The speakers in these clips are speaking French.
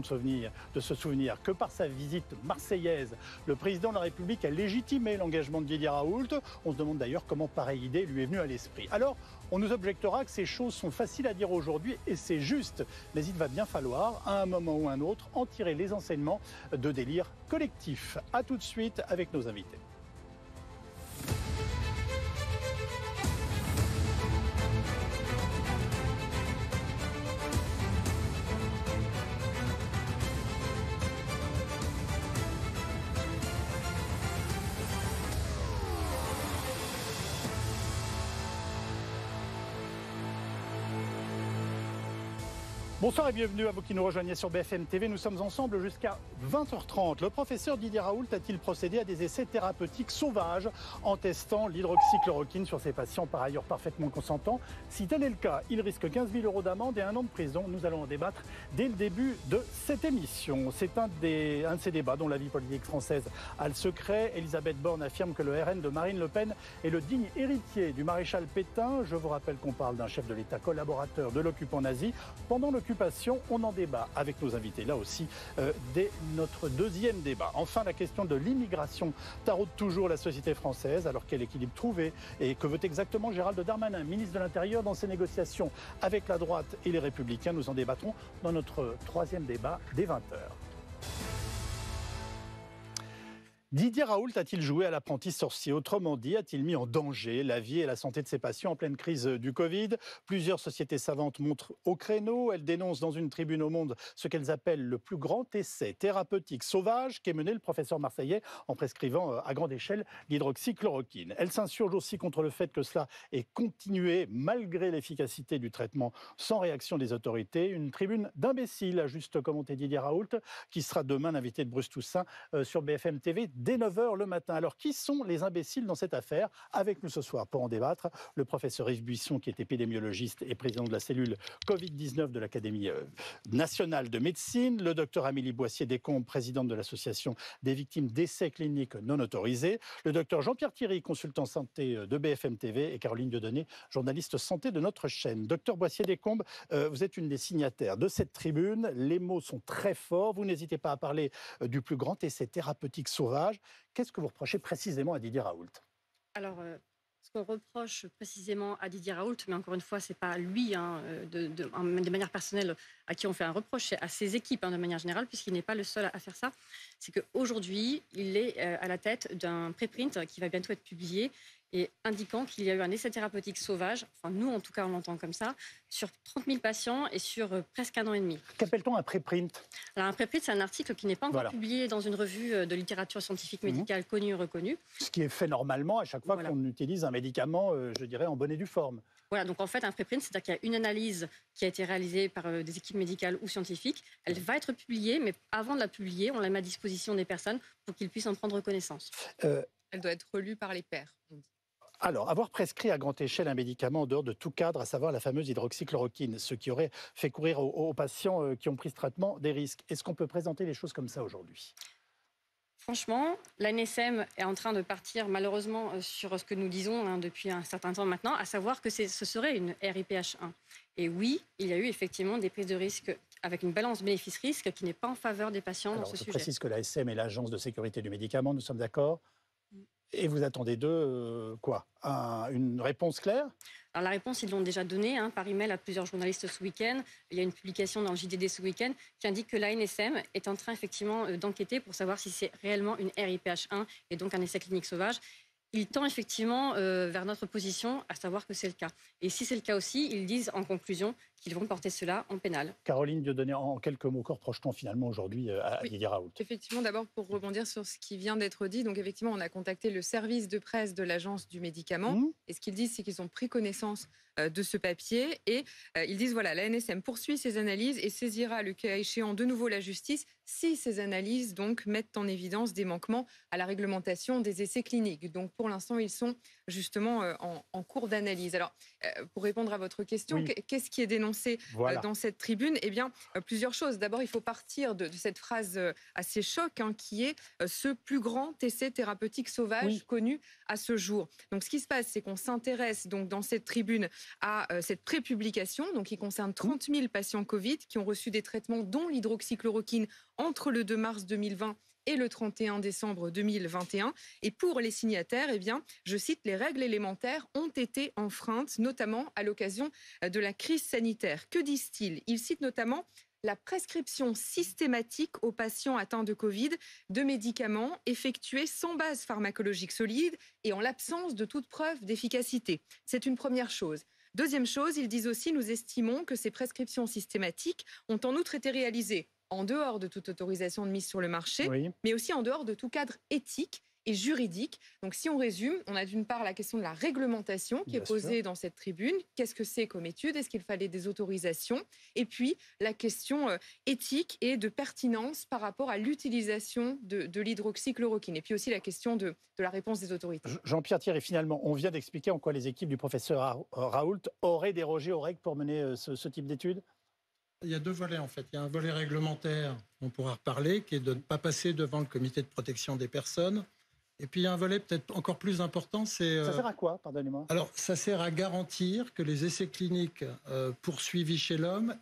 important de se souvenir que par sa visite marseillaise, le président de la République a légitimé l'engagement de Didier Raoult. On se demande d'ailleurs comment pareille idée lui est venue à l'esprit. Alors, on nous objectera que ces choses sont faciles à dire aujourd'hui et c'est juste. Mais il va bien falloir, à un moment ou un autre, en tirer les enseignements de délire collectif. A tout de suite avec nos invités. Bonsoir et bienvenue à vous qui nous rejoignez sur BFM TV. Nous sommes ensemble jusqu'à 20h30. Le professeur Didier Raoult a-t-il procédé à des essais thérapeutiques sauvages en testant l'hydroxychloroquine sur ses patients, par ailleurs parfaitement consentants? Si tel est le cas, il risque 15 000 € d'amende et 1 an de prison. Nous allons en débattre dès le début de cette émission. C'est un de ces débats dont la vie politique française a le secret. Elisabeth Borne affirme que le RN de Marine Le Pen est le digne héritier du maréchal Pétain. Je vous rappelle qu'on parle d'un chef de l'État collaborateur de l'occupant nazi. Pendant l'occupation, on en débat avec nos invités, là aussi, dès notre deuxième débat. Enfin, la question de l'immigration taraude toujours la société française. Alors quel équilibre trouver et que veut exactement Gérald Darmanin, ministre de l'Intérieur, dans ses négociations avec la droite et les Républicains? Nous en débattrons dans notre troisième débat dès 20h. Didier Raoult a-t-il joué à l'apprenti sorcier? Autrement dit, a-t-il mis en danger la vie et la santé de ses patients en pleine crise du Covid? Plusieurs sociétés savantes montrent au créneau. Elles dénoncent dans une tribune au Monde ce qu'elles appellent le plus grand essai thérapeutique sauvage qu'ait mené le professeur marseillais en prescrivant à grande échelle l'hydroxychloroquine. Elles s'insurgent aussi contre le fait que cela ait continué malgré l'efficacité du traitement sans réaction des autorités. Une tribune d'imbéciles, a juste commenté Didier Raoult, qui sera demain l'invité de Bruce Toussaint sur BFM TV dès 9h le matin. Alors, qui sont les imbéciles dans cette affaire? Avec nous ce soir pour en débattre, le professeur Yves Buisson, qui est épidémiologiste et président de la cellule Covid-19 de l'Académie nationale de médecine, le docteur Amélie Boissier-Descombes, présidente de l'association des victimes d'essais cliniques non autorisés, le docteur Jean-Pierre Thierry, consultant santé de BFM TV, et Caroline Dieudonné, journaliste santé de notre chaîne. Docteur Boissier-Descombes, vous êtes une des signataires de cette tribune. Les mots sont très forts. Vous n'hésitez pas à parler du plus grand essai thérapeutique sauvage. Qu'est-ce que vous reprochez précisément à Didier Raoult? Alors, ce qu'on reproche précisément à Didier Raoult, mais encore une fois, ce n'est pas lui, de manière personnelle, à qui on fait un reproche, c'est à ses équipes, de manière générale, puisqu'il n'est pas le seul à faire ça. C'est qu'aujourd'hui, il est à la tête d'un préprint qui va bientôt être publié et indiquant qu'il y a eu un essai thérapeutique sauvage, enfin nous en tout cas on l'entend comme ça, sur 30 000 patients et sur presque 1 an et demi. Qu'appelle-t-on un préprint? Alors un préprint, c'est un article qui n'est pas encore publié dans une revue de littérature scientifique médicale connue et reconnue. Ce qui est fait normalement à chaque fois qu'on utilise un médicament, je dirais, en bonne et due forme. Voilà, donc en fait un préprint, c'est-à-dire qu'il y a une analyse qui a été réalisée par des équipes médicales ou scientifiques. Elle va être publiée, mais avant de la publier, on la met à disposition des personnes pour qu'ils puissent en prendre connaissance. Elle doit être relue par les pairs. Alors, avoir prescrit à grande échelle un médicament en dehors de tout cadre, à savoir la fameuse hydroxychloroquine, ce qui aurait fait courir aux patients qui ont pris ce traitement des risques. Est-ce qu'on peut présenter les choses comme ça aujourd'hui? Franchement, l'ANSM est en train de partir malheureusement sur ce que nous disons depuis un certain temps maintenant, à savoir que ce serait une RIPH1. Et oui, il y a eu effectivement des prises de risque avec une balance bénéfice-risque qui n'est pas en faveur des patients dans ce sujet. Je précise que l'ANSM est l'Agence de sécurité du médicament, nous sommes d'accord? Et vous attendez d'eux quoi? Une réponse claire? Alors la réponse, ils l'ont déjà donnée par email à plusieurs journalistes ce week-end. Il y a une publication dans le JDD ce week-end qui indique que l'ANSM est en train effectivement d'enquêter pour savoir si c'est réellement une RIPH1 et donc un essai clinique sauvage. Il tend effectivement vers notre position, à savoir que c'est le cas. Et si c'est le cas aussi, ils disent en conclusion qu'ils vont porter cela en pénal. Caroline Dieudonné, en quelques mots, que reproche-t-on finalement aujourd'hui à Didier Raoult? Effectivement, d'abord pour rebondir sur ce qui vient d'être dit, donc effectivement on a contacté le service de presse de l'Agence du médicament et ce qu'ils disent c'est qu'ils ont pris connaissance de ce papier et ils disent voilà, l'ANSM poursuit ses analyses et saisira le cas échéant de nouveau la justice si ces analyses donc mettent en évidence des manquements à la réglementation des essais cliniques. Donc pour l'instant ils sont justement en cours d'analyse. Alors pour répondre à votre question, qu'est-ce qui est dénoncé annoncé dans cette tribune, eh bien, plusieurs choses. D'abord, il faut partir de cette phrase assez choc, qui est ce plus grand essai thérapeutique sauvage connu à ce jour. Donc, ce qui se passe, c'est qu'on s'intéresse donc dans cette tribune à cette prépublication, donc qui concerne 30 000 patients Covid qui ont reçu des traitements, dont l'hydroxychloroquine, entre le 2 mars 2020 et le 31 décembre 2021. Et pour les signataires, eh bien, je cite, les règles élémentaires ont été enfreintes, notamment à l'occasion de la crise sanitaire. Que disent-ils ? Ils citent notamment la prescription systématique aux patients atteints de Covid de médicaments effectués sans base pharmacologique solide et en l'absence de toute preuve d'efficacité. C'est une première chose. Deuxième chose, ils disent aussi, nous estimons que ces prescriptions systématiques ont en outre été réalisées en dehors de toute autorisation de mise sur le marché, mais aussi en dehors de tout cadre éthique et juridique. Donc si on résume, on a d'une part la question de la réglementation qui est posée dans cette tribune. Qu'est-ce que c'est comme étude ? Est-ce qu'il fallait des autorisations ? Et puis la question éthique et de pertinence par rapport à l'utilisation de l'hydroxychloroquine. Et puis aussi la question de la réponse des autorités. Jean-Pierre Thierry, finalement, on vient d'expliquer en quoi les équipes du professeur Raoult auraient dérogé aux règles pour mener ce type d'études. Il y a deux volets en fait. Il y a un volet réglementaire, on pourra reparler, qui est de ne pas passer devant le comité de protection des personnes. Et puis il y a un volet peut-être encore plus important, c'est... Ça sert à quoi, pardonnez-moi ? Alors, ça sert à garantir que les essais cliniques poursuivis chez l'homme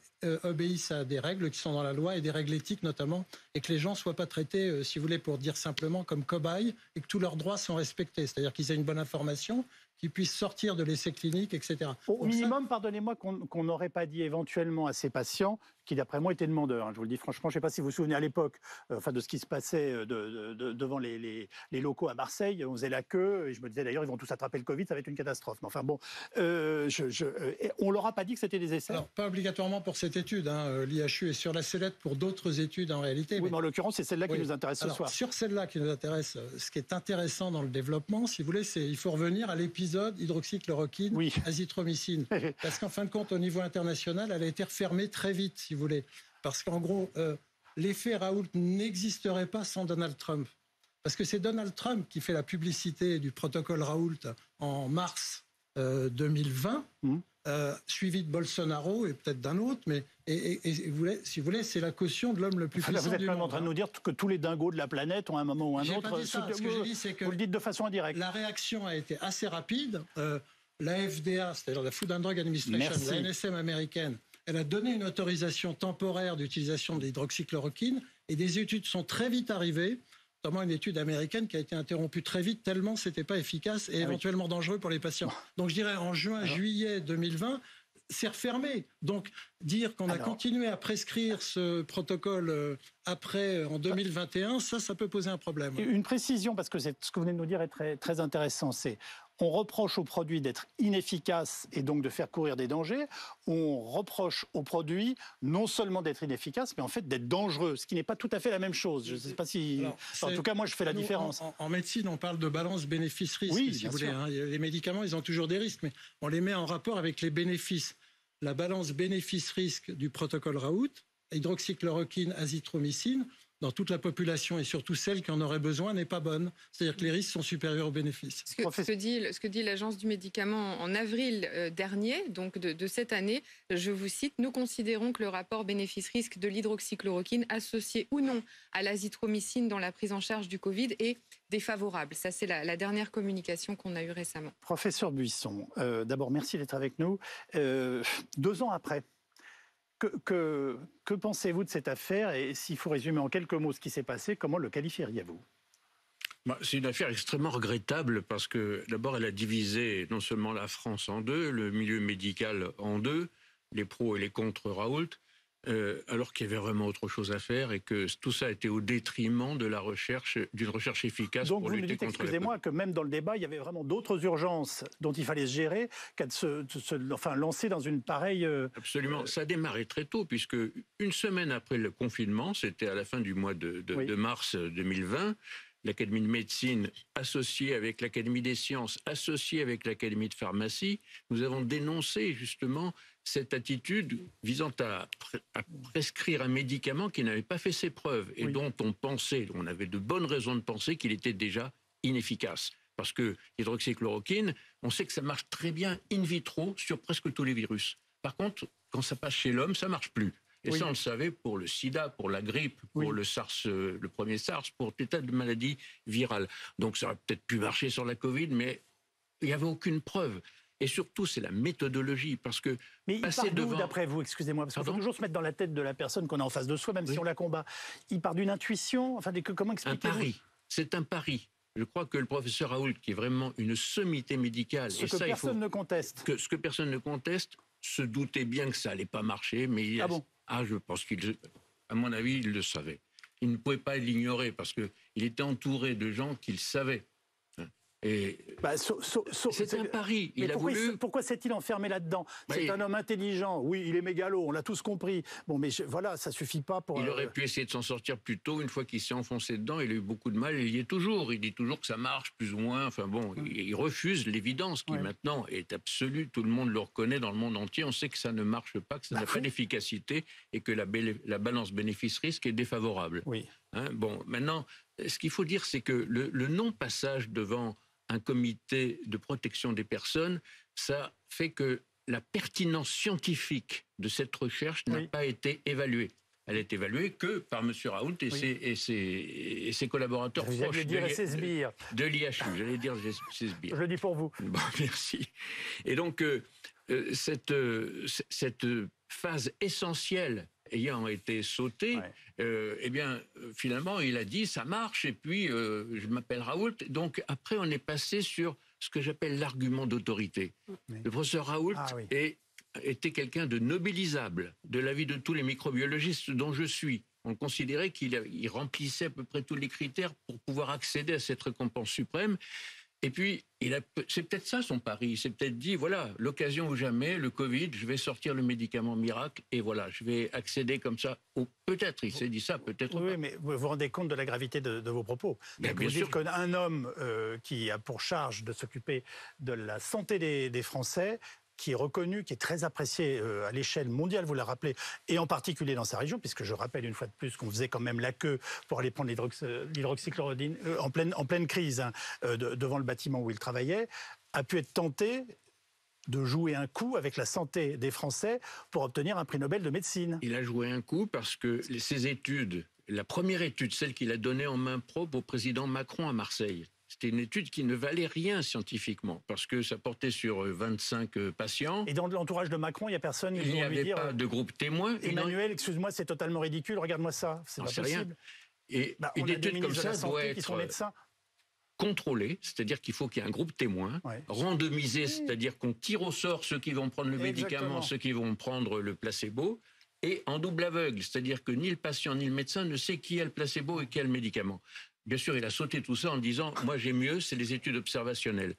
obéissent à des règles qui sont dans la loi et des règles éthiques notamment, et que les gens ne soient pas traités, si vous voulez, pour dire simplement comme cobayes, et que tous leurs droits sont respectés. C'est-à-dire qu'ils aient une bonne information, qu'ils puissent sortir de l'essai clinique, etc. Au minimum, pardonnez-moi, qu'on n'aurait pas dit éventuellement à ces patients qui, d'après moi, étaient demandeurs. Je vous le dis franchement, je ne sais pas si vous vous souvenez à l'époque de ce qui se passait devant les locaux à Marseille. On faisait la queue, et je me disais d'ailleurs, ils vont tous attraper le Covid, ça va être une catastrophe. Mais enfin bon, on ne leur a pas dit que c'était des essais. Alors, pas obligatoirement pour cette étude. L'IHU est sur la sellette pour d'autres études en réalité. Oui, mais en l'occurrence, c'est celle-là qui nous intéresse ce soir. Sur celle-là qui nous intéresse, ce qui est intéressant dans le développement, si vous voulez, c'est il faut revenir à l'épisode hydroxychloroquine, azithromycine. Parce qu'en fin de compte, au niveau international, elle a été refermée très vite, si vous voulez. Parce qu'en gros, l'effet Raoult n'existerait pas sans Donald Trump. Parce que c'est Donald Trump qui fait la publicité du protocole Raoult en mars 2020, suivi de Bolsonaro et peut-être d'un autre, mais si vous voulez, c'est la caution de l'homme le plus puissant du monde. Vous êtes quand même en train de nous dire que tous les dingos de la planète ont à un moment ou un autre... Pas dit ça. Ce que j'ai dit, c'est que vous le dites de façon indirecte. La réaction a été assez rapide. La FDA, c'est-à-dire la Food and Drug Administration, la NSM américaine, elle a donné une autorisation temporaire d'utilisation de l'hydroxychloroquine et des études sont très vite arrivées, notamment une étude américaine qui a été interrompue très vite tellement c'était pas efficace et éventuellement dangereux pour les patients. Donc je dirais en juillet 2020, c'est refermé. Donc dire qu'on a continué à prescrire ce protocole après en 2021, ça peut poser un problème. Une précision, parce que ce que vous venez de nous dire est très, très intéressant, c'est on reproche au produit d'être inefficace et donc de faire courir des dangers. On reproche au produit non seulement d'être inefficace, mais en fait d'être dangereux, ce qui n'est pas tout à fait la même chose. Je ne sais pas si... en tout cas, moi, je fais la différence. En médecine, on parle de balance bénéfice-risque, si vous voulez. Les médicaments, ils ont toujours des risques, mais on les met en rapport avec les bénéfices. La balance bénéfice-risque du protocole Raoult, hydroxychloroquine, azithromycine, dans toute la population et surtout celle qui en aurait besoin, n'est pas bonne. C'est-à-dire que les risques sont supérieurs aux bénéfices. Ce que dit l'Agence du médicament en avril dernier, donc de cette année, je vous cite, nous considérons que le rapport bénéfice-risque de l'hydroxychloroquine associé ou non à l'azithromycine dans la prise en charge du Covid est défavorable. Ça, c'est la dernière communication qu'on a eue récemment. Professeur Buisson, d'abord, merci d'être avec nous. 2 ans après, que pensez-vous de cette affaire? Et s'il faut résumer en quelques mots ce qui s'est passé, comment le qualifieriez-vous? C'est une affaire extrêmement regrettable parce que d'abord elle a divisé non seulement la France en deux, le milieu médical en deux, les pros et les contre Raoult, alors qu'il y avait vraiment autre chose à faire et que tout ça a été au détriment de la recherche, d'une recherche efficace pour lutter contre la Covid. Donc vous me dites, excusez-moi, que même dans le débat, il y avait vraiment d'autres urgences dont il fallait se gérer qu'à de se lancer dans une pareille... Absolument, ça a démarré très tôt puisque une semaine après le confinement, c'était à la fin du mois de mars 2020, l'Académie de médecine associée avec l'Académie des sciences, associée avec l'Académie de pharmacie, nous avons dénoncé justement cette attitude visant à prescrire un médicament qui n'avait pas fait ses preuves et dont on avait de bonnes raisons de penser qu'il était déjà inefficace. Parce que l'hydroxychloroquine, on sait que ça marche très bien in vitro sur presque tous les virus. Par contre, quand ça passe chez l'homme, ça marche plus. Et ça, on le savait pour le sida, pour la grippe, pour le SARS, le premier SARS, pour des tas de maladies virales. Donc ça aurait peut-être pu marcher sur la Covid, mais il n'y avait aucune preuve. Et surtout, c'est la méthodologie, parce que mais passer devant... d'après vous, excusez-moi, parce qu'il faut toujours se mettre dans la tête de la personne qu'on a en face de soi, même si on la combat. Il part d'une intuition, enfin, comment expliquez-vous ? Un pari. C'est un pari. Je crois que le professeur Raoult, qui est vraiment une sommité médicale... Ce que personne ne conteste. Ce que personne ne conteste, se doutait bien que ça n'allait pas marcher, mais je pense à mon avis, il le savait. Il ne pouvait pas l'ignorer parce qu'il était entouré de gens qu'il savait. Et c'est un pari. Pourquoi s'est-il enfermé là-dedans ? C'est un homme intelligent. Oui, il est mégalo, on l'a tous compris. Bon, mais voilà, ça suffit pas pour... Il aurait pu essayer de s'en sortir plus tôt. Une fois qu'il s'est enfoncé dedans, il a eu beaucoup de mal. Il y est toujours. Il dit toujours que ça marche, plus ou moins. Enfin bon, il refuse l'évidence qui maintenant est absolue. Tout le monde le reconnaît dans le monde entier. On sait que ça ne marche pas, que ça n'a pas d'efficacité et que la balance bénéfice-risque est défavorable. Bon, maintenant, ce qu'il faut dire, c'est que le non-passage devant un comité de protection des personnes, ça fait que la pertinence scientifique de cette recherche n'a pas été évaluée. Elle est évaluée que par M. Raoult et ses collaborateurs proches de l'IHU. J'allais dire ses sbires. Je le dis pour vous. Bon, merci. Et donc, cette phase essentielle ayant été sautée, finalement, il a dit ça marche, et puis je m'appelle Raoult. Donc après, on est passé sur ce que j'appelle l'argument d'autorité. Le professeur Raoult était quelqu'un de nobilisable de l'avis de tous les microbiologistes dont je suis. On considérait qu'il remplissait à peu près tous les critères pour pouvoir accéder à cette récompense suprême. Et puis, c'est peut-être ça son pari. Il s'est peut-être dit, voilà, l'occasion ou jamais, le Covid, je vais sortir le médicament miracle et voilà, je vais accéder comme ça. Ou peut-être, il s'est dit ça, peut-être pas. Oui, mais vous vous rendez compte de la gravité de vos propos. Vous dites qu'un homme qui a pour charge de s'occuper de la santé des Français, qui est reconnu, qui est très apprécié à l'échelle mondiale, vous la rappelez, et en particulier dans sa région, puisque je rappelle une fois de plus qu'on faisait quand même la queue pour aller prendre l'hydroxychloroquine en pleine crise devant le bâtiment où il travaillait, a pu être tenté de jouer un coup avec la santé des Français pour obtenir un prix Nobel de médecine. Il a joué un coup parce que ses études, la première étude, celle qu'il a donnée en main propre au président Macron à Marseille, c'était une étude qui ne valait rien scientifiquement, parce que ça portait sur 25 patients. Et dans l'entourage de Macron, il n'y a personne qui Il n'y avait pas de groupe témoin. Emmanuel, excuse-moi, c'est totalement ridicule, regarde-moi ça, c'est pas possible. Rien. Et une étude comme ça doit être contrôlée, c'est-à-dire qu'il faut qu'il y ait un groupe témoin, randomisé, c'est-à-dire qu'on tire au sort ceux qui vont prendre le médicament, ceux qui vont prendre le placebo, et en double aveugle, c'est-à-dire que ni le patient ni le médecin ne sait qui a le placebo et qui a le médicament. Bien sûr, il a sauté tout ça en disant « moi j'ai mieux, c'est les études observationnelles ».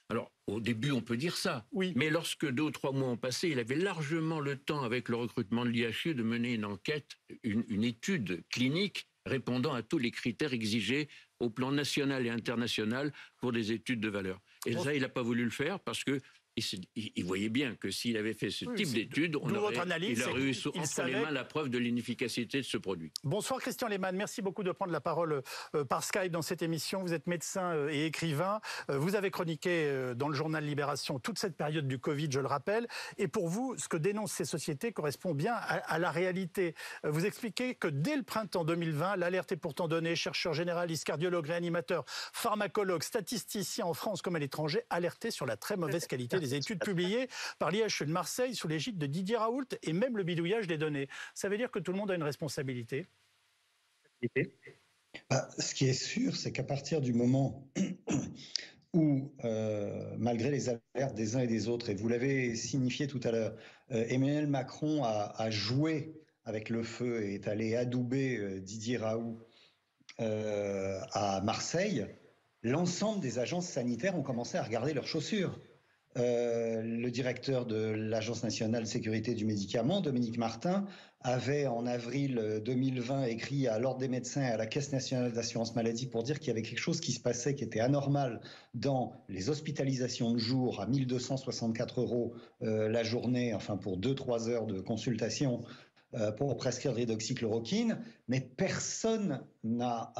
Alors, au début, on peut dire ça. Mais lorsque 2 ou 3 mois ont passé, il avait largement le temps, avec le recrutement de l'IHU, de mener une enquête, une étude clinique répondant à tous les critères exigés au plan national et international pour des études de valeur. Et ça, il n'a pas voulu le faire parce que il voyait bien que s'il avait fait ce type d'études, il aurait eu entre les mains la preuve de l'inefficacité de ce produit. Bonsoir Christian Lehmann, merci beaucoup de prendre la parole par Skype dans cette émission. Vous êtes médecin et écrivain. Vous avez chroniqué dans le journal Libération toute cette période du Covid, je le rappelle. Et pour vous, ce que dénoncent ces sociétés correspond bien à la réalité. Vous expliquez que dès le printemps 2020, l'alerte est pourtant donnée. Chercheurs généralistes, cardiologues, réanimateurs, pharmacologues, statisticiens en France comme à l'étranger alertaient sur la très mauvaise qualité des études publiées par l'IHU de Marseille sous l'égide de Didier Raoult et même le bidouillage des données. Ça veut dire que tout le monde a une responsabilité ? Ce qui est sûr, c'est qu'à partir du moment où, malgré les alertes des uns et des autres, et vous l'avez signifié tout à l'heure, Emmanuel Macron a joué avec le feu et est allé adouber Didier Raoult à Marseille, l'ensemble des agences sanitaires ont commencé à regarder leurs chaussures. Le directeur de l'Agence nationale de sécurité du médicament, Dominique Martin, avait en avril 2020 écrit à l'Ordre des médecins et à la Caisse nationale d'assurance maladie pour dire qu'il y avait quelque chose qui se passait qui était anormal dans les hospitalisations de jour à 1 264 € la journée, enfin pour 2-3 heures de consultation pour prescrire de l'hydroxychloroquine, mais personne n'a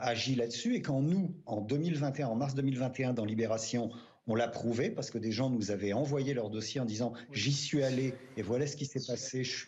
agi là-dessus. Et quand nous, en 2021, en mars 2021, dans Libération, On l'a prouvé parce que des gens nous avaient envoyé leur dossier en disant « j'y suis allé et voilà ce qui s'est passé, je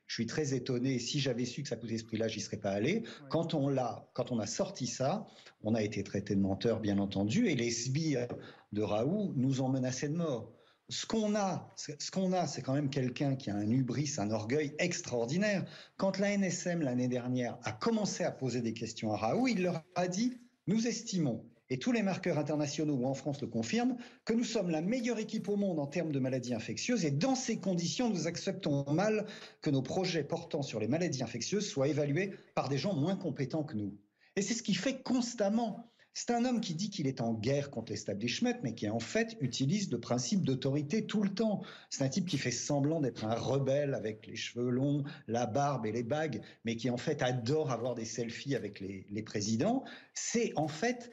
suis très étonné et si j'avais su que ça coûtait ce prix-là, j'y serais pas allé ». Quand on a sorti ça, on a été traité de menteurs, bien entendu, et les sbires de Raoult nous ont menacés de mort. Ce qu'on a, c'est quand même quelqu'un qui a un hubris, un orgueil extraordinaire. Quand la NSM, l'année dernière, a commencé à poser des questions à Raoult, il leur a dit « nous estimons ». Et tous les marqueurs internationaux ou en France le confirment, que nous sommes la meilleure équipe au monde en termes de maladies infectieuses et dans ces conditions, nous acceptons mal que nos projets portant sur les maladies infectieuses soient évalués par des gens moins compétents que nous. Et c'est ce qu'il fait constamment. C'est un homme qui dit qu'il est en guerre contre l'establishment, mais qui en fait utilise le principe d'autorité tout le temps. C'est un type qui fait semblant d'être un rebelle avec les cheveux longs, la barbe et les bagues, mais qui en fait adore avoir des selfies avec les présidents. C'est en fait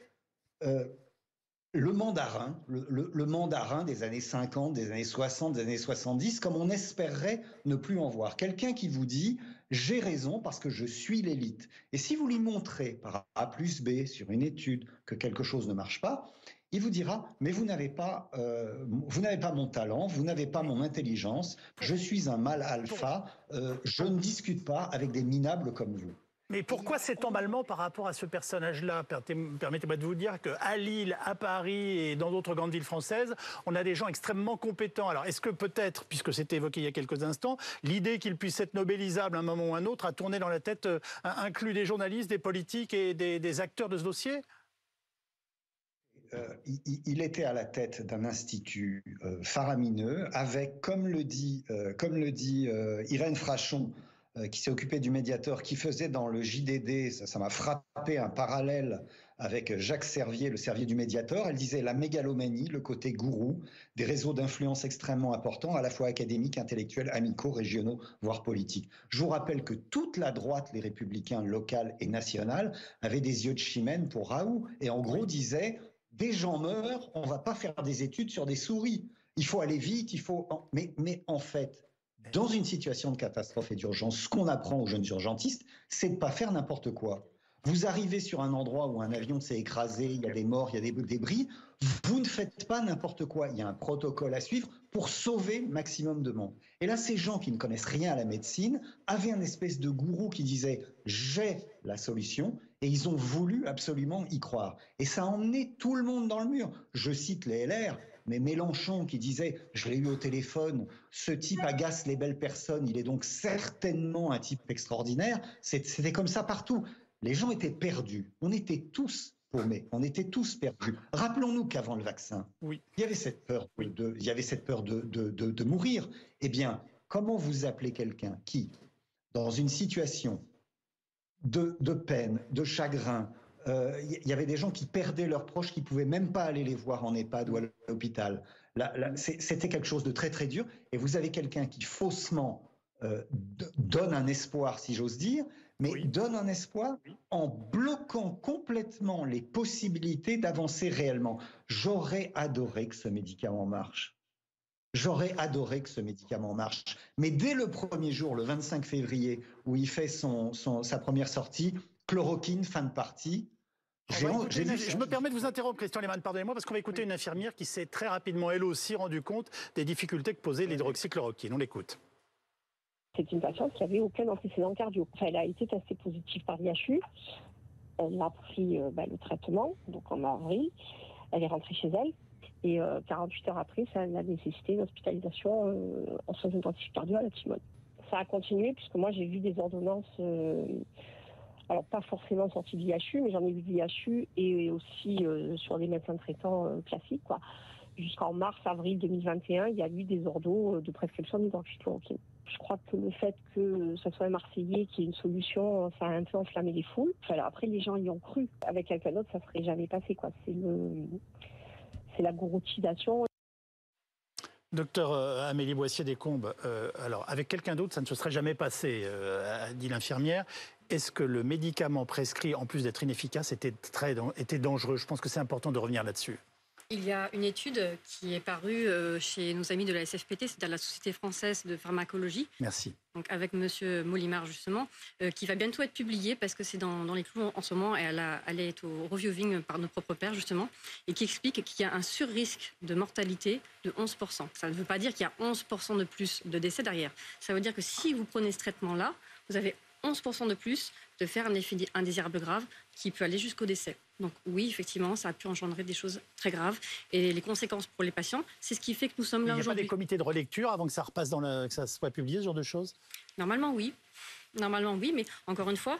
le mandarin des années 50, des années 60, des années 70, comme on espérerait ne plus en voir. Quelqu'un qui vous dit « j'ai raison parce que je suis l'élite ». Et si vous lui montrez par A plus B sur une étude que quelque chose ne marche pas, il vous dira « mais vous n'avez pas mon talent, vous n'avez pas mon intelligence, je suis un mâle alpha, je ne discute pas avec des minables comme vous ». Mais pourquoi cet emballement par rapport à ce personnage-là? Permettez-moi de vous dire qu'à Lille, à Paris et dans d'autres grandes villes françaises, on a des gens extrêmement compétents. Alors est-ce que peut-être, puisque c'était évoqué il y a quelques instants, l'idée qu'il puisse être nobelisable à un moment ou à un autre a tourné dans la tête, inclus des journalistes, des politiques et des acteurs de ce dossier? Il était à la tête d'un institut faramineux avec, comme le dit Irène Frachon, qui s'est occupé du médiateur, qui faisait dans le JDD, ça m'a frappé, un parallèle avec Jacques Servier, le Servier du médiateur. Elle disait la mégalomanie, le côté gourou, des réseaux d'influence extrêmement importants, à la fois académiques, intellectuels, amicaux, régionaux, voire politiques. Je vous rappelle que toute la droite, les républicains local et national, avaient des yeux de chimène pour Raoult, et en gros disaient des gens meurent, on ne va pas faire des études sur des souris. Il faut aller vite, mais en fait, dans une situation de catastrophe et d'urgence, ce qu'on apprend aux jeunes urgentistes, c'est de ne pas faire n'importe quoi. Vous arrivez sur un endroit où un avion s'est écrasé, il y a des morts, il y a des débris, vous ne faites pas n'importe quoi. Il y a un protocole à suivre pour sauver le maximum de monde. Et là, ces gens qui ne connaissent rien à la médecine avaient un espèce de gourou qui disait « j'ai la solution » et ils ont voulu absolument y croire. Et ça a emmené tout le monde dans le mur. Je cite les LR, mais Mélenchon qui disait « je l'ai eu au téléphone, ce type agace les belles personnes, il est donc certainement un type extraordinaire », c'était comme ça partout. Les gens étaient perdus, on était tous paumés, on était tous perdus. Rappelons-nous qu'avant le vaccin, il y avait cette peur, de mourir. Eh bien, comment vous appelez quelqu'un qui, dans une situation de peine, de chagrin, il y avait des gens qui perdaient leurs proches, qui ne pouvaient même pas aller les voir en EHPAD ou à l'hôpital. C'était quelque chose de très très dur. Et vous avez quelqu'un qui faussement donne un espoir, si j'ose dire, mais donne un espoir en bloquant complètement les possibilités d'avancer réellement. J'aurais adoré que ce médicament marche. J'aurais adoré que ce médicament marche. Mais dès le premier jour, le 25 février, où il fait sa première sortie, chloroquine, fin de partie. Je me permets de vous interrompre, Christian Lehmann, pardonnez-moi, parce qu'on va écouter une infirmière qui s'est très rapidement, elle aussi, rendue compte des difficultés que posait l'hydroxychloroquine. On l'écoute. C'est une patiente qui avait aucun antécédent cardio. Enfin, elle a été testée positive par l'IHU. Elle a pris le traitement, donc en avril. Elle est rentrée chez elle. Et 48 heures après, ça a nécessité une hospitalisation en soins intensifs cardio à la Timone. Ça a continué puisque moi j'ai vu des ordonnances, alors pas forcément sorties de l'IHU, mais j'en ai vu de l'IHU et aussi sur les médecins traitants classiques, quoi. Jusqu'en mars-avril 2021, il y a eu des ordos de prescription d'hydroxychloroquine. Je crois que le fait que ce soit un Marseillais qui ait une solution, ça a un peu enflammé les foules. Alors après, les gens y ont cru. Avec quelqu'un d'autre, ça ne serait jamais passé, quoi. C'est la gouroutisation. Docteur Amélie Boissier-Descombes, alors avec quelqu'un d'autre, ça ne se serait jamais passé, dit l'infirmière. Est-ce que le médicament prescrit, en plus d'être inefficace, était dangereux? Je pense que c'est important de revenir là-dessus. Il y a une étude qui est parue chez nos amis de la SFPT, c'est-à-dire la Société française de pharmacologie. Merci. Donc avec Monsieur Molimar, justement, qui va bientôt être publiée parce que c'est dans les clous en ce moment et elle est au reviewing par nos propres pairs, justement, et qui explique qu'il y a un surrisque de mortalité de 11%. Ça ne veut pas dire qu'il y a 11% de plus de décès derrière. Ça veut dire que si vous prenez ce traitement-là, vous avez 11% de plus de faire un effet indésirable grave qui peut aller jusqu'au décès. Donc oui, effectivement, ça a pu engendrer des choses très graves. Et les conséquences pour les patients, c'est ce qui fait que nous sommes là aujourd'hui. Il n'y a pas des comités de relecture avant que ça repasse que ça soit publié, ce genre de choses? Normalement, oui. Normalement, oui, mais encore une fois,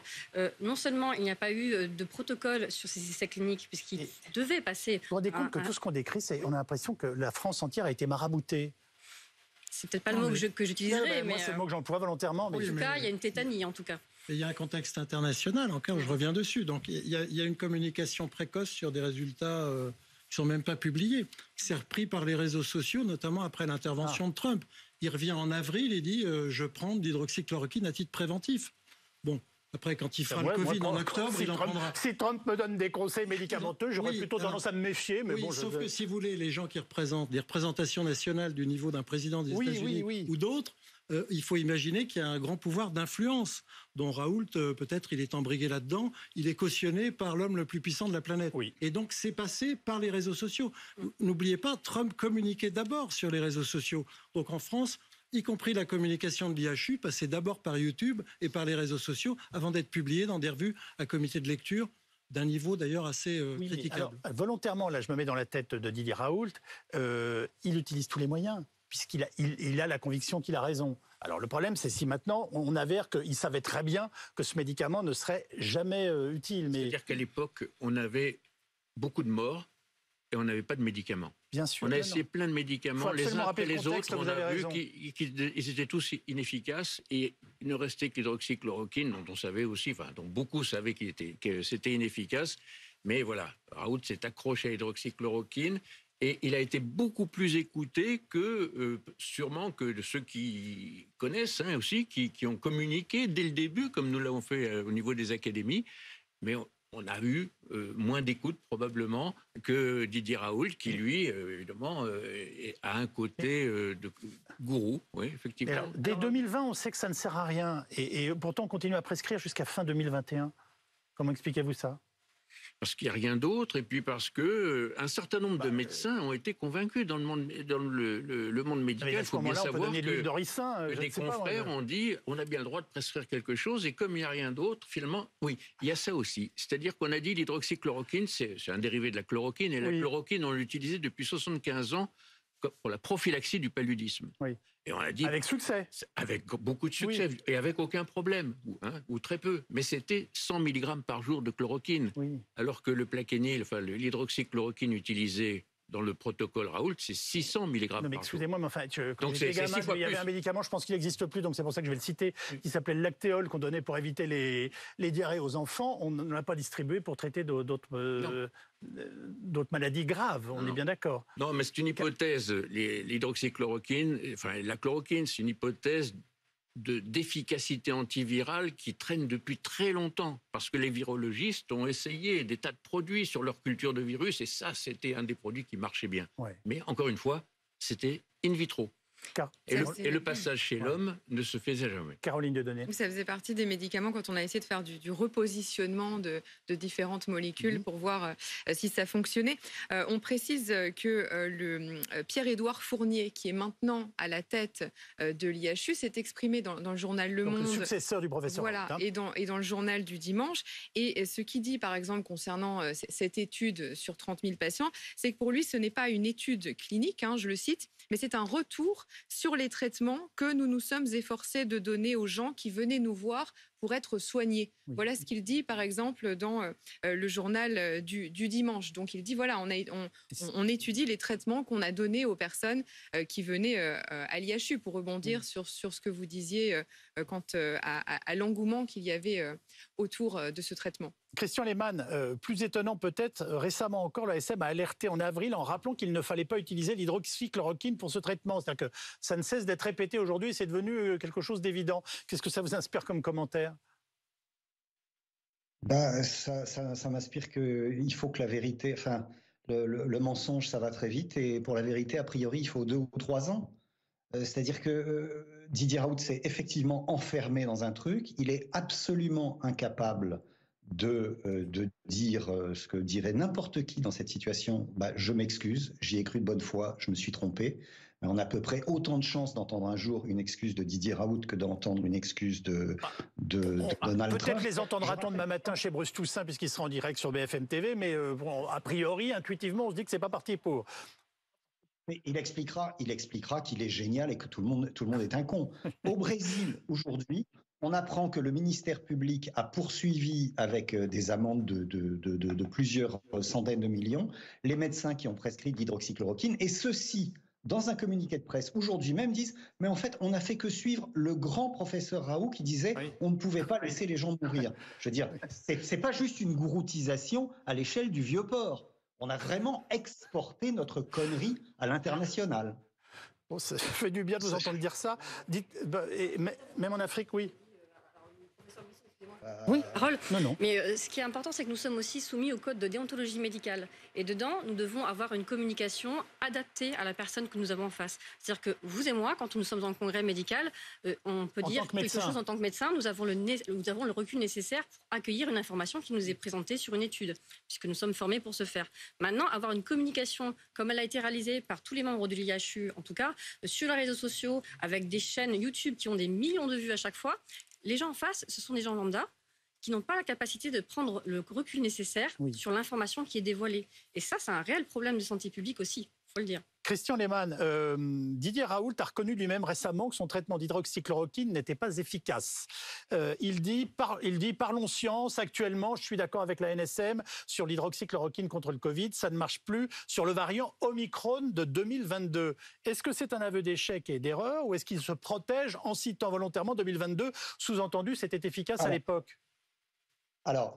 non seulement il n'y a pas eu de protocole sur ces essais cliniques, puisqu'ils devaient passer... Vous vous rendez compte que tout ce qu'on décrit, on a l'impression que la France entière a été maraboutée. C'est peut-être pas le mot que j'utiliserais, mais... Moi, c'est le mot que j'emploie volontairement. Mais en tout cas, il y a une tétanie, en tout cas. Et il y a un contexte international, encore, je reviens dessus. Donc, il y a une communication précoce sur des résultats qui ne sont même pas publiés. C'est repris par les réseaux sociaux, notamment après l'intervention de Trump. Il revient en avril et dit je prends de l'hydroxychloroquine à titre préventif. Bon, après, quand il fera le Covid en octobre, il en prendra. Si Trump me donne des conseils médicamenteux, j'aurais plutôt tendance à me méfier. Mais bon, sauf que si vous voulez, les gens qui représentent des représentations nationales du niveau d'un président des États-Unis ou d'autres, il faut imaginer qu'il y a un grand pouvoir d'influence, dont Raoult, peut-être, il est embrigué là-dedans. Il est cautionné par l'homme le plus puissant de la planète. Oui. Et donc, c'est passé par les réseaux sociaux. N'oubliez pas, Trump communiquait d'abord sur les réseaux sociaux. Donc, en France, y compris la communication de l'IHU, passait d'abord par YouTube et par les réseaux sociaux, avant d'être publiée dans des revues à comité de lecture, d'un niveau d'ailleurs assez critiquable. Alors, volontairement, là, je me mets dans la tête de Didier Raoult, il utilise tous les moyens, puisqu'il a la conviction qu'il a raison. Alors le problème, c'est si maintenant on avère qu'il savait très bien que ce médicament ne serait jamais utile. C'est-à-dire qu'à l'époque, on avait beaucoup de morts et on n'avait pas de médicaments. Bien sûr. On a essayé plein de médicaments, les uns après les autres. On a vu qu'ils étaient tous inefficaces et il ne restait que l'hydroxychloroquine, dont on savait aussi, dont beaucoup savaient que c'était inefficace. Mais voilà, Raoult s'est accroché à l'hydroxychloroquine. Et il a été beaucoup plus écouté que, sûrement, que de ceux qui connaissent aussi, qui ont communiqué dès le début, comme nous l'avons fait au niveau des académies. Mais on a eu moins d'écoute, probablement, que Didier Raoult, qui, lui, évidemment, a un côté de gourou. Oui, effectivement. Alors, dès 2020, on sait que ça ne sert à rien. Et pourtant, on continue à prescrire jusqu'à fin 2021. Comment expliquez-vous ça ? Parce qu'il n'y a rien d'autre, et puis parce que un certain nombre de médecins ont été convaincus dans le monde médical. Il faut bien savoir que des confrères ont dit on a bien le droit de prescrire quelque chose, et comme il n'y a rien d'autre, finalement, oui, il y a ça aussi. C'est-à-dire qu'on a dit l'hydroxychloroquine, c'est un dérivé de la chloroquine, et la chloroquine, on l'utilisait depuis 75 ans pour la prophylaxie du paludisme. Oui. Et on a dit, avec succès. Avec beaucoup de succès, et avec aucun problème, ou très peu. Mais c'était 100 mg par jour de chloroquine. Oui. Alors que le plaquenil, l'hydroxychloroquine utilisé dans le protocole Raoult, c'est 600 mg par jour. Excusez-moi, mais enfin, quand j'étais gamin, il y avait un médicament, je pense qu'il n'existe plus, donc c'est pour ça que je vais le citer, qui s'appelait le lactéol, qu'on donnait pour éviter les diarrhées aux enfants. On ne l'a pas distribué pour traiter d'autres maladies graves, on est bien d'accord. Non, mais c'est une hypothèse. L'hydroxychloroquine, la chloroquine, c'est une hypothèse d'efficacité antivirale qui traîne depuis très longtemps, parce que les virologistes ont essayé des tas de produits sur leur culture de virus, et ça, c'était un des produits qui marchait bien. Ouais. Mais encore une fois, c'était in vitro. Et le passage chez l'homme ne se faisait jamais. Caroline Dieudonné. Ça faisait partie des médicaments quand on a essayé de faire du repositionnement de différentes molécules pour voir si ça fonctionnait. On précise que le Pierre-Édouard Fournier, qui est maintenant à la tête de l'IHU, s'est exprimé dans le journal Le Monde. Le successeur du professeur. Voilà, et dans le journal du dimanche. Et ce qu'il dit, par exemple, concernant cette étude sur 30 000 patients, c'est que pour lui, ce n'est pas une étude clinique, je le cite, mais c'est un retour sur les traitements que nous nous sommes efforcés de donner aux gens qui venaient nous voir pour être soignés. Oui. Voilà ce qu'il dit, par exemple, dans le journal du dimanche. Donc, il dit, voilà, on étudie les traitements qu'on a donnés aux personnes qui venaient à l'IHU, pour rebondir sur ce que vous disiez quant à l'engouement qu'il y avait autour de ce traitement. Christian Lehmann, plus étonnant peut-être, récemment encore, l'ASM a alerté en avril en rappelant qu'il ne fallait pas utiliser l'hydroxychloroquine pour ce traitement. C'est-à-dire que ça ne cesse d'être répété aujourd'hui et c'est devenu quelque chose d'évident. Qu'est-ce que ça vous inspire comme commentaire ? Ça m'inspire qu'il faut que la vérité... Le mensonge, ça va très vite. Et pour la vérité, a priori, il faut 2 ou 3 ans. C'est-à-dire que Didier Raoult s'est effectivement enfermé dans un truc. Il est absolument incapable de dire ce que dirait n'importe qui dans cette situation. Je m'excuse, j'y ai cru de bonne foi, je me suis trompé. Mais on a à peu près autant de chances d'entendre un jour une excuse de Didier Raoult que d'entendre une excuse de Donald Trump. Peut-être les entendra-t-on demain matin chez Bruce Toussaint, puisqu'il sera en direct sur BFM TV, mais a priori, intuitivement, on se dit que c'est pas parti pour. Mais il expliquera qu'il est génial et que tout le monde est un con. Au Brésil, aujourd'hui, on apprend que le ministère public a poursuivi avec des amendes de plusieurs centaines de millions les médecins qui ont prescrit de l'hydroxychloroquine. Et ceux-ci, dans un communiqué de presse, aujourd'hui même, disent « Mais en fait, on n'a fait que suivre le grand professeur Raoult qui disait on ne pouvait pas laisser les gens mourir. » Je veux dire, c'est pas juste une gouroutisation à l'échelle du Vieux-Port. On a vraiment exporté notre connerie à l'international. Bon, ça fait du bien de vous entendre dire ça. Même en Afrique, oui. Oui, Harold. Non. Mais ce qui est important, c'est que nous sommes aussi soumis au code de déontologie médicale. Et dedans, nous devons avoir une communication adaptée à la personne que nous avons en face. C'est-à-dire que vous et moi, quand nous sommes en congrès médical, on peut dire quelque chose en tant que médecin. Nous avons le recul nécessaire pour accueillir une information qui nous est présentée sur une étude, puisque nous sommes formés pour ce faire. Maintenant, avoir une communication comme elle a été réalisée par tous les membres de l'IHU, en tout cas, sur les réseaux sociaux, avec des chaînes YouTube qui ont des millions de vues à chaque fois, les gens en face, ce sont des gens lambda qui n'ont pas la capacité de prendre le recul nécessaire sur l'information qui est dévoilée. Et ça, c'est un réel problème de santé publique aussi, il faut le dire. Christian Lehmann, Didier Raoult a reconnu lui-même récemment que son traitement d'hydroxychloroquine n'était pas efficace. Il dit parlons science, actuellement, je suis d'accord avec la NSM sur l'hydroxychloroquine contre le Covid, ça ne marche plus sur le variant Omicron de 2022. Est-ce que c'est un aveu d'échec et d'erreur ou est-ce qu'il se protège en citant volontairement 2022, sous-entendu c'était efficace à l'époque? Alors,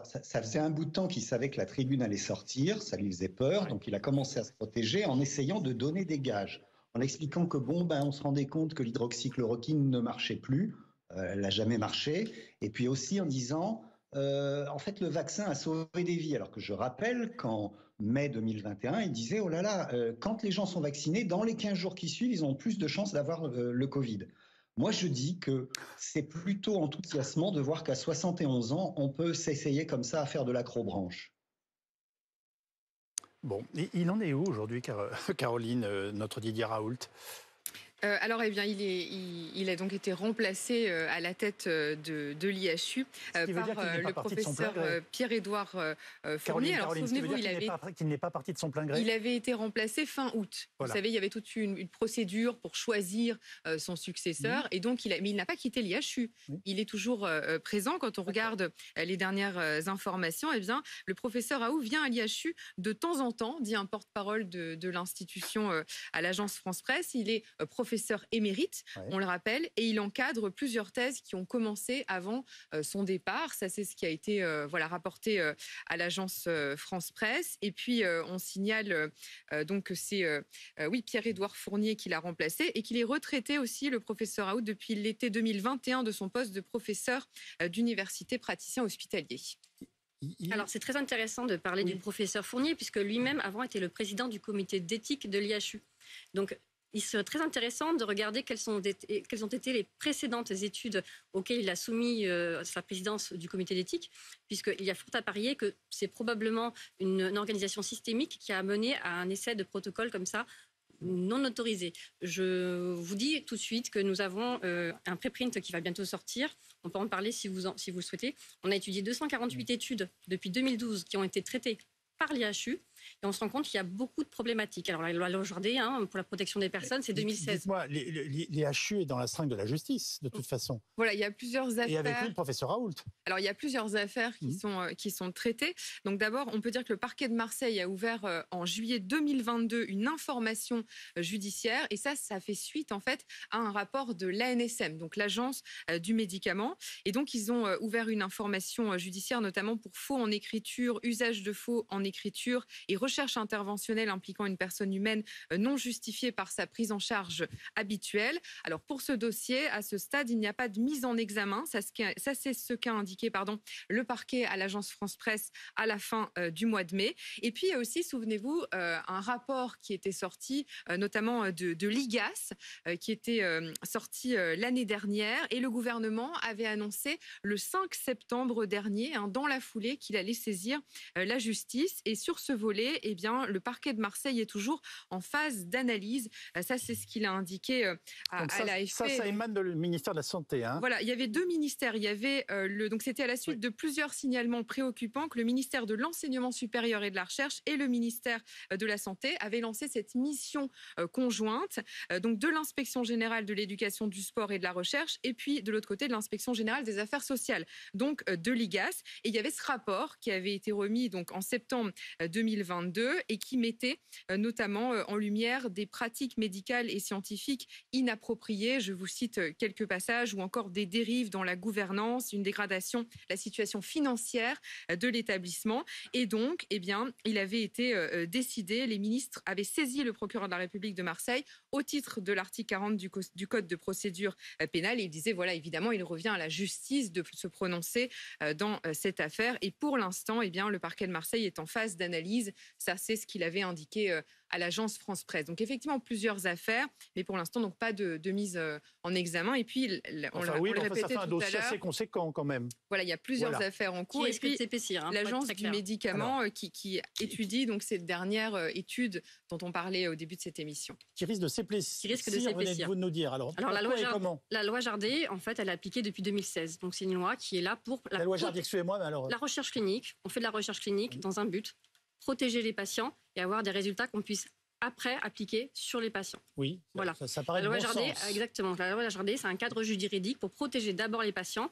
ça faisait un bout de temps qu'il savait que la tribune allait sortir, ça lui faisait peur, donc il a commencé à se protéger en essayant de donner des gages, en expliquant que on se rendait compte que l'hydroxychloroquine ne marchait plus, elle n'a jamais marché, et puis aussi en disant, en fait, le vaccin a sauvé des vies, alors que je rappelle qu'en mai 2021, il disait, oh là là, quand les gens sont vaccinés, dans les 15 jours qui suivent, ils ont plus de chances d'avoir le Covid. Moi, je dis que c'est plutôt enthousiasmant de voir qu'à 71 ans, on peut s'essayer comme ça à faire de l'acrobranche. Bon, il en est où aujourd'hui, Caroline, notre Didier Raoult ? Alors, eh bien, il a donc été remplacé à la tête de l'IHU par le professeur Pierre-Édouard Fournier. Alors, souvenez-vous, qu'il n'est pas parti de son plein gré. Il avait été remplacé fin août. Voilà. Vous savez, il y avait toute une procédure pour choisir son successeur. Et donc, mais il n'a pas quitté l'IHU. Il est toujours présent. Quand on regarde les dernières informations, eh bien, le professeur Raoult vient à l'IHU de temps en temps, dit un porte-parole de l'institution à l'agence France Presse. Il est professeur émérite, on le rappelle, et il encadre plusieurs thèses qui ont commencé avant son départ. Ça, c'est ce qui a été rapporté à l'agence France Presse. Et puis, on signale donc que c'est Pierre-Édouard Fournier qui l'a remplacé et qu'il est retraité aussi, le professeur Raoult, depuis l'été 2021 de son poste de professeur d'université praticien hospitalier. Alors, c'est très intéressant de parler du professeur Fournier, puisque lui-même, avant, était le président du comité d'éthique de l'IHU. Donc, il serait très intéressant de regarder quelles ont été les précédentes études auxquelles il a soumis sa présidence du comité d'éthique, puisqu'il y a fort à parier que c'est probablement une organisation systémique qui a mené à un essai de protocole comme ça, non autorisé. Je vous dis tout de suite que nous avons un préprint qui va bientôt sortir. On peut en parler si vous le souhaitez. On a étudié 248 études depuis 2012 qui ont été traitées par l'IHU. Et on se rend compte qu'il y a beaucoup de problématiques. Alors, la loi Lojardé, pour la protection des personnes, c'est 2016. Dites-moi, l'IHU est dans la seringue de la justice, de toute façon. Voilà, il y a plusieurs affaires. Et avec lui, le professeur Raoult. Alors, il y a plusieurs affaires qui sont traitées. Donc, d'abord, on peut dire que le parquet de Marseille a ouvert en juillet 2022 une information judiciaire. Et ça fait suite, en fait, à un rapport de l'ANSM, donc l'Agence du médicament. Et donc, ils ont ouvert une information judiciaire, notamment pour faux en écriture, usage de faux en écriture et recherche interventionnelle impliquant une personne humaine non justifiée par sa prise en charge habituelle. Alors pour ce dossier, à ce stade, il n'y a pas de mise en examen. Ça c'est ce qu'a indiqué le parquet à l'agence France-Presse à la fin du mois de mai. Et puis il y a aussi, souvenez-vous, un rapport qui était sorti, notamment de l'IGAS, qui était sorti l'année dernière. Et le gouvernement avait annoncé le 5 septembre dernier, dans la foulée, qu'il allait saisir la justice. Et sur ce volet, eh bien, le parquet de Marseille est toujours en phase d'analyse. Ça, c'est ce qu'il a indiqué à l'AFP. Ça émane du ministère de la Santé. Hein. Voilà, il y avait deux ministères. Il y avait donc c'était à la suite de plusieurs signalements préoccupants que le ministère de l'Enseignement supérieur et de la Recherche et le ministère de la Santé avaient lancé cette mission conjointe, donc de l'Inspection générale de l'éducation, du sport et de la recherche, et puis de l'autre côté de l'Inspection générale des affaires sociales, donc de l'IGAS. Et il y avait ce rapport qui avait été remis donc en septembre 2022 et qui mettait notamment en lumière des pratiques médicales et scientifiques inappropriées. Je vous cite quelques passages, ou encore des dérives dans la gouvernance, une dégradation de la situation financière de l'établissement. Et donc, eh bien, il avait été décidé, les ministres avaient saisi le procureur de la République de Marseille au titre de l'article 40 du Code de procédure pénale. Et il disait, voilà, évidemment, il revient à la justice de se prononcer dans cette affaire. Et pour l'instant, eh bien, le parquet de Marseille est en phase d'analyse. Ça, c'est ce qu'il avait indiqué à l'agence France-Presse. Donc effectivement, plusieurs affaires, mais pour l'instant, donc pas de mise en examen. Et puis, on l'a répété ça fait un tout dossier à l'heure. assez conséquent quand même. Voilà, il y a plusieurs affaires en cours. Et puis, l'agence du médicament qui étudie donc cette dernière étude dont on parlait au début de cette émission. Qui risque de s'épaissir. Venez-vous de nous dire. Alors la loi Jardé, en fait, elle est appliquée depuis 2016. Donc c'est une loi qui est là pour la loi Jardé. Excusez-moi, mais alors la recherche clinique. On fait de la recherche clinique dans un but, protéger les patients et avoir des résultats qu'on puisse après appliquer sur les patients. Oui, voilà. Ça paraît la loi bon Jardé, sens. exactement. La loi Jardé, c'est un cadre juridique pour protéger d'abord les patients,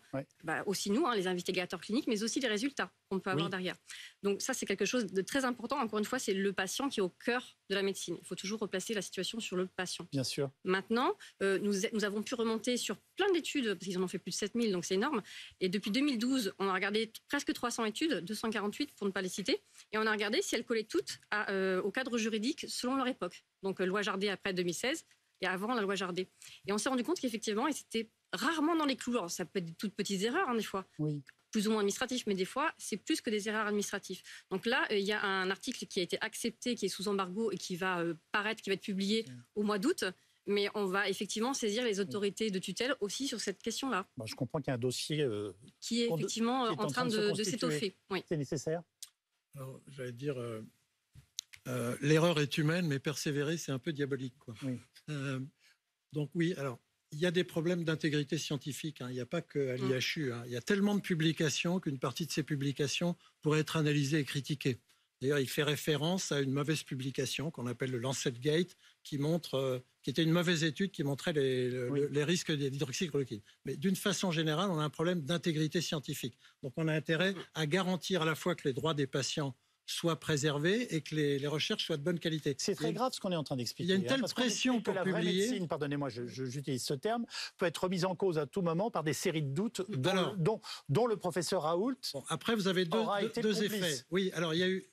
aussi nous, les investigateurs cliniques, mais aussi les résultats qu'on peut avoir derrière. Donc ça, c'est quelque chose de très important. Encore une fois, c'est le patient qui est au cœur de la médecine. Il faut toujours replacer la situation sur le patient. Bien sûr. Maintenant, nous avons pu remonter sur plein d'études, parce qu'ils en ont fait plus de 7000, donc c'est énorme. Et depuis 2012, on a regardé presque 300 études, 248 pour ne pas les citer, et on a regardé si elles collaient toutes au cadre juridique selon leur époque. Donc loi Jardé après 2016 et avant la loi Jardé. Et on s'est rendu compte qu'effectivement, c'était rarement dans les clous. Alors, ça peut être des toutes petites erreurs, des fois. Oui. Plus ou moins administratifs, mais des fois, c'est plus que des erreurs administratives. Donc là, il y a un article qui a été accepté, qui est sous embargo et qui va paraître, qui va être publié au mois d'août. Mais on va effectivement saisir les autorités de tutelle aussi sur cette question-là. Je comprends qu'il y a un dossier qui est effectivement en train de s'étoffer. Oui. C'est nécessaire. Alors, j'allais dire, l'erreur est humaine, mais persévérer, c'est un peu diabolique, quoi. Oui. Donc oui, alors, il y a des problèmes d'intégrité scientifique. Il n'y a pas qu'à l'IHU. Il y a tellement de publications qu'une partie de ces publications pourrait être analysée et critiquée. D'ailleurs, il fait référence à une mauvaise publication qu'on appelle le Lancet Gate, qui était une mauvaise étude qui montrait les risques d'hydroxychloroquine. Mais d'une façon générale, on a un problème d'intégrité scientifique. Donc on a intérêt à garantir à la fois que les droits des patients soient préservés et que les recherches soient de bonne qualité. C'est très grave ce qu'on est en train d'expliquer. Il y a une telle pression pour publier. La vraie médecine, pardonnez-moi, j'utilise ce terme, peut être remise en cause à tout moment par des séries de doutes dont le professeur Raoult. Bon, après, vous avez deux effets. Oui, alors il y a eu.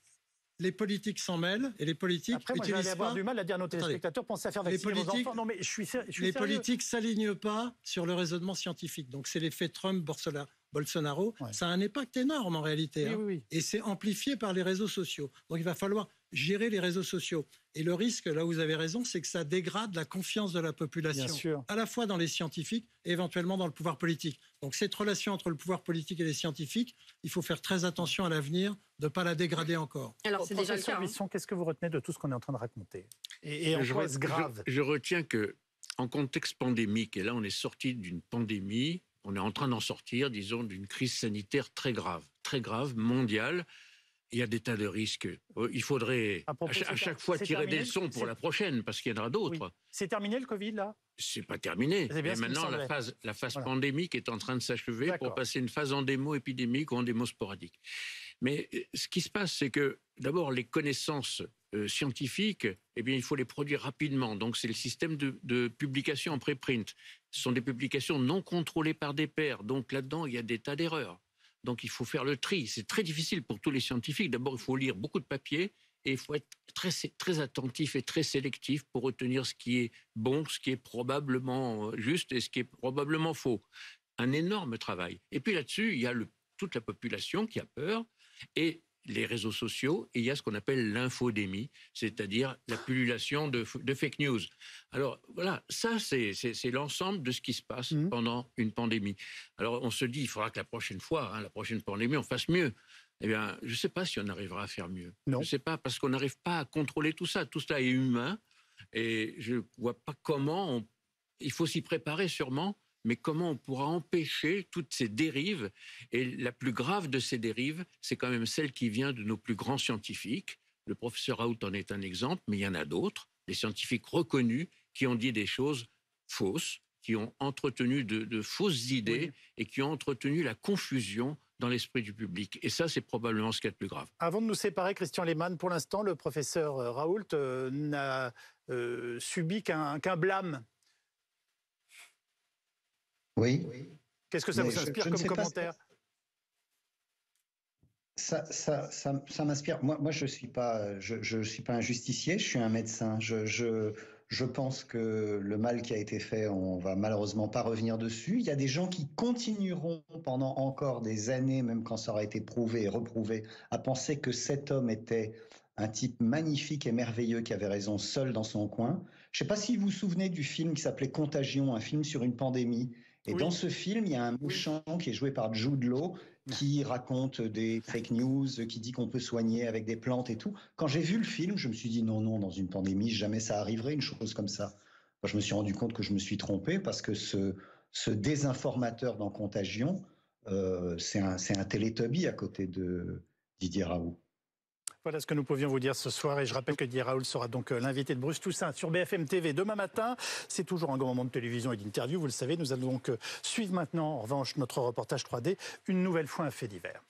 Les politiques s'en mêlent et les politiques Après, moi, utilisent je vais avoir du mal à dire à nos téléspectateurs, pensez à faire vacciner vos enfants. Non, mais je suis sérieux. Les politiques ne s'alignent pas sur le raisonnement scientifique. Donc, c'est l'effet Trump-Bolsonaro. Ouais. Ça a un impact énorme en réalité. Oui. Et c'est amplifié par les réseaux sociaux. Donc, il va falloir gérer les réseaux sociaux. Et le risque, là où vous avez raison, c'est que ça dégrade la confiance de la population, à la fois dans les scientifiques et éventuellement dans le pouvoir politique. Donc cette relation entre le pouvoir politique et les scientifiques, il faut faire très attention à l'avenir de ne pas la dégrader encore. Alors c'est déjà le cas. Qu'est-ce que vous retenez de tout ce qu'on est en train de raconter ? Et en quoi est-ce grave ? Je retiens qu'en contexte pandémique, et là on est sorti d'une pandémie, on est en train d'en sortir, disons, d'une crise sanitaire très grave, mondiale. Il y a des tas de risques. Il faudrait à chaque fois tirer des leçons pour la prochaine, parce qu'il y en aura d'autres. Oui. C'est terminé le Covid, là ? C'est pas terminé. Mais maintenant, la phase pandémique est en train de s'achever pour passer une phase endémo-épidémique ou endémo-sporadique. Mais ce qui se passe, c'est que, d'abord, les connaissances scientifiques, il faut les produire rapidement. Donc, c'est le système de publication en préprint. Ce sont des publications non contrôlées par des pairs. Donc, là-dedans, il y a des tas d'erreurs. Donc il faut faire le tri. C'est très difficile pour tous les scientifiques. D'abord, il faut lire beaucoup de papiers et il faut être très attentif et très sélectif pour retenir ce qui est bon, ce qui est probablement juste et ce qui est probablement faux. Un énorme travail. Et puis là-dessus, il y a toute la population qui a peur et les réseaux sociaux, et il y a ce qu'on appelle l'infodémie, c'est-à-dire la pullulation de fake news. Alors voilà, ça c'est l'ensemble de ce qui se passe pendant une pandémie. Alors on se dit, il faudra que la prochaine fois, la prochaine pandémie, on fasse mieux. Eh bien, je ne sais pas si on arrivera à faire mieux. Non. Je ne sais pas, parce qu'on n'arrive pas à contrôler tout ça. Tout cela est humain, et je ne vois pas comment il faut s'y préparer sûrement, mais comment on pourra empêcher toutes ces dérives. Et la plus grave de ces dérives, c'est quand même celle qui vient de nos plus grands scientifiques. Le professeur Raoult en est un exemple, mais il y en a d'autres, des scientifiques reconnus qui ont dit des choses fausses, qui ont entretenu de fausses idées et qui ont entretenu la confusion dans l'esprit du public. Et ça, c'est probablement ce qu'il y a de plus grave. Avant de nous séparer, Christian Lehmann, pour l'instant, le professeur Raoult n'a subi qu'un blâme. Oui. Qu'est-ce que ça vous inspire comme commentaire? Ça m'inspire. Moi, je suis pas un justicier. Je suis un médecin. Je pense que le mal qui a été fait, on va malheureusement pas revenir dessus. Il y a des gens qui continueront pendant encore des années, même quand ça aura été prouvé et reprouvé, à penser que cet homme était un type magnifique et merveilleux qui avait raison seul dans son coin. Je ne sais pas si vous vous souvenez du film qui s'appelait Contagion, un film sur une pandémie. Et dans ce film, il y a un méchant qui est joué par Jude Law, qui raconte des fake news, qui dit qu'on peut soigner avec des plantes et tout. Quand j'ai vu le film, je me suis dit non, dans une pandémie, jamais ça arriverait, une chose comme ça. Moi, je me suis rendu compte que je me suis trompé parce que ce désinformateur dans Contagion, c'est un Télétubby à côté de Didier Raoult. Voilà ce que nous pouvions vous dire ce soir, et je rappelle que Didier Raoult sera donc l'invité de Bruce Toussaint sur BFM TV demain matin. C'est toujours un grand moment de télévision et d'interview, vous le savez. Nous allons donc suivre maintenant, en revanche, notre reportage 3D, une nouvelle fois un fait divers.